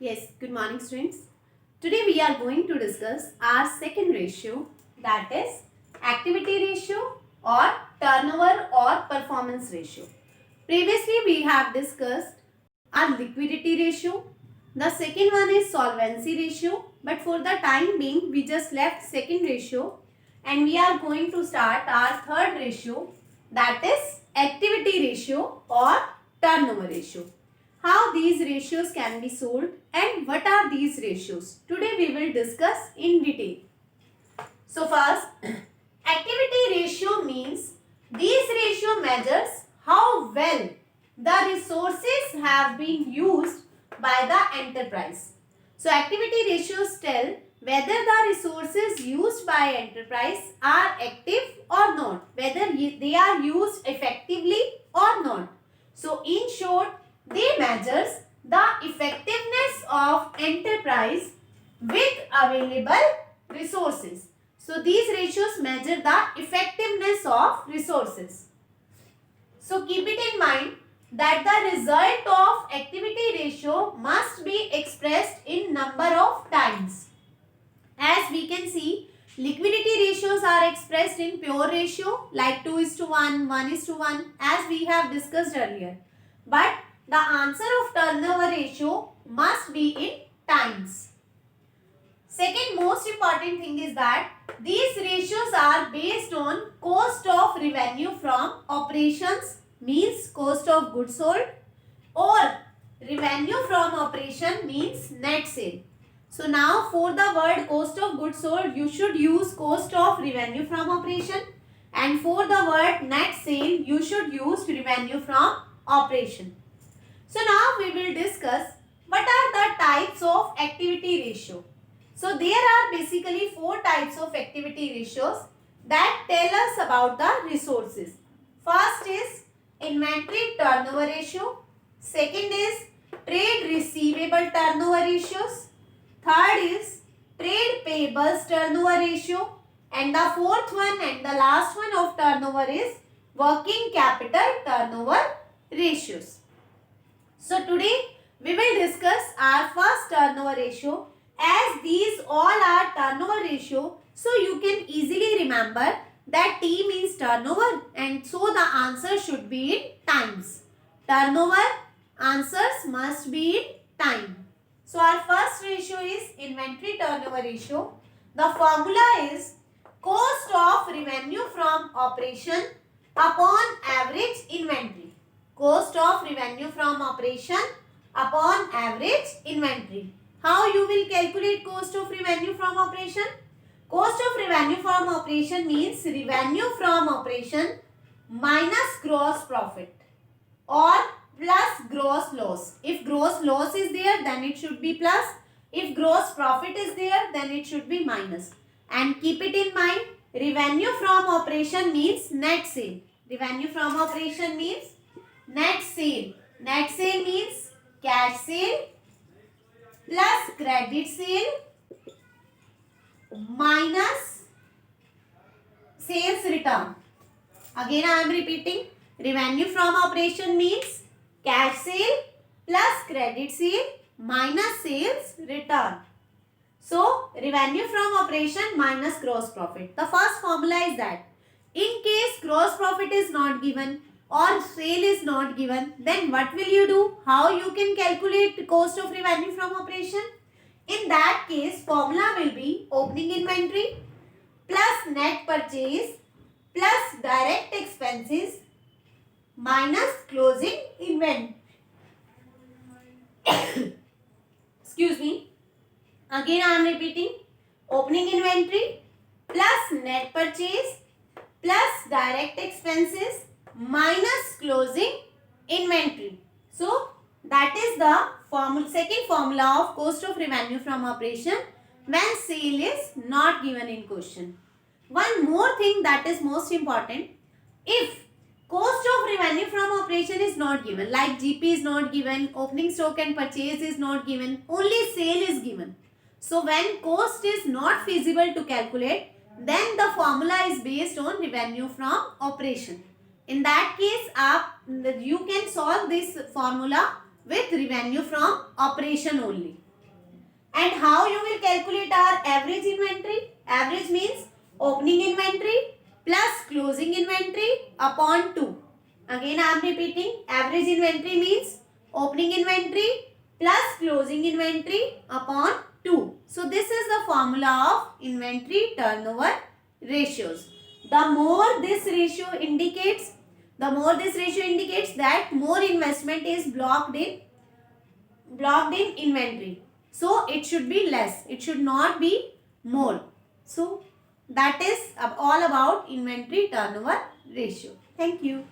Yes, good morning students. Today we are going to discuss our second ratio, that is activity ratio or turnover or performance ratio. Previously we have discussed our liquidity ratio. The second one is solvency ratio, but for the time being we just left second ratio and we are going to start our third ratio, that is activity ratio or turnover ratio. How these ratios can be solved and what are these ratios? Today we will discuss in detail. So first, activity ratio means these ratio measures how well the resources have been used by the enterprise. So activity ratios tell whether the resources used by enterprise are active or not, whether they are used effectively or not. So in short, they measures the effectiveness of enterprise with available resources. So these ratios measure the effectiveness of resources. So keep it in mind that the result of activity ratio must be expressed in number of times. As we can see, liquidity ratios are expressed in pure ratio like 2:1, 1:1 as we have discussed earlier. But the answer of turnover ratio must be in times. Second most important thing is that these ratios are based on cost of revenue from operations, means cost of goods sold, or revenue from operation means net sale. So now for the word cost of goods sold, you should use cost of revenue from operation, and for the word net sale, you should use revenue from operation. So now we will discuss what are the types of activity ratio. So there are basically four types of activity ratios that tell us about the resources. First is inventory turnover ratio. Second is trade receivable turnover ratios. Third is trade payables turnover ratio. And the fourth one and the last one of turnover is working capital turnover ratios. So today we will discuss our first turnover ratio. As these all are turnover ratio, so you can easily remember that T means turnover and so the answer should be in times. Turnover answers must be in time. So our first ratio is inventory turnover ratio. The formula is cost of revenue from operation upon average inventory. Cost of revenue from operation upon average inventory. How you will calculate cost of revenue from operation? Cost of revenue from operation means revenue from operation minus gross profit or plus gross loss. If gross loss is there, then it should be plus. If gross profit is there, then it should be minus. And keep it in mind, revenue from operation means net sale. Revenue from operation means net sale. Net sale means cash sale plus credit sale minus sales return. Again I am repeating, revenue from operation means cash sale plus credit sale minus sales return. So revenue from operation minus gross profit. The first formula is that in case gross profit is not given or sale is not given, then what will you do? How you can calculate the cost of revenue from operation? In that case, formula will be opening inventory plus net purchase plus direct expenses minus closing inventory. Excuse me. Again I am repeating, opening inventory plus net purchase plus direct expenses minus closing inventory. So that is the second formula of cost of revenue from operation when sale is not given in question. One more thing that is most important, if cost of revenue from operation is not given, like GP is not given, opening stock and purchase is not given, only sale is given. So when cost is not feasible to calculate, then the formula is based on revenue from operation. In that case, you can solve this formula with revenue from operation only. And how you will calculate our average inventory? Average means opening inventory plus closing inventory upon 2. Again I am repeating, average inventory means opening inventory plus closing inventory upon 2. So this is the formula of inventory turnover ratios. The more this ratio indicates that more investment is blocked in inventory. So it should be less. It should not be more. So that is all about inventory turnover ratio. Thank you.